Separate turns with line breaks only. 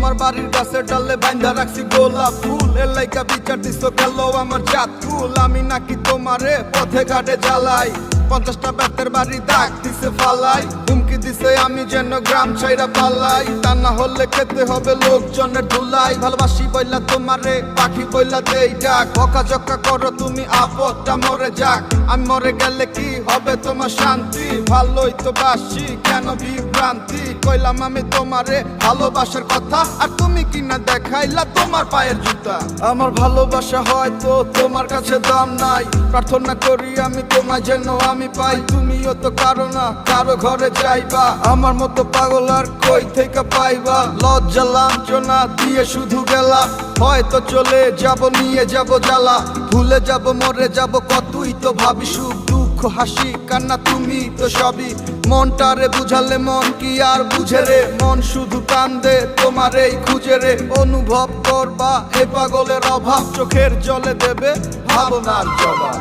তোমার বাড়ির গাছের ডালে বাইন্ধা রাখছি গোলাপ ফুল, এর লাইকা বিচার দিছো গেল আমার জাত ফুল। আমি নাকি তোমারে পথে ঘাটে জ্বালাই, 50টা ব্যাতের বাড়ি দাগ দিছে ফালাই, হুমকি দিছে আমি যেন গ্রাম ছাইরা পালাই। তা না হলে খেতে হবে লোকজনের ধুলাই। ভালোবাসি বইলা তোমারে পাখি বইলা দেই ডাক, বকাঝকা করো তুমি আপদটা মরে যাক। আমি মরে গেলে কি হবে তোমার শান্তি? ভালোই তো বাসি কেন বিভ্রান্তি? কইলাম আমি তোমারে ভালোবাসার কথা, আর তুমি কিনা দেখাইলা তোমার পায়ের জুতা। আমার ভালোবাসা হয়তো তোমার কাছে দাম নাই, প্রার্থনা করি আমি তোমায় যেন আমি পাই। তুমিও তো কারো না কারো ঘরে যাইবা, আমার মতো পাগল আর কই থেকে পাইবা? লজ্জা লাঞ্ছনা দিয়ে শুধু গেলা, হয়তো চলে যাব নিয়ে যাব জ্বালা। ভুলে যাব মরে যাব কতই তো ভাবি, সুখ দুঃখ হাসি কান্না তুমি তো সবই। মনটারে বুঝালে মন কি আর বুঝে রে, মন শুধু কান্দে তোমার এই খুঁজে রে। অনুভব করবা এ পাগলের অভাব, চোখের জলে দেবে ভাবনার জবাব।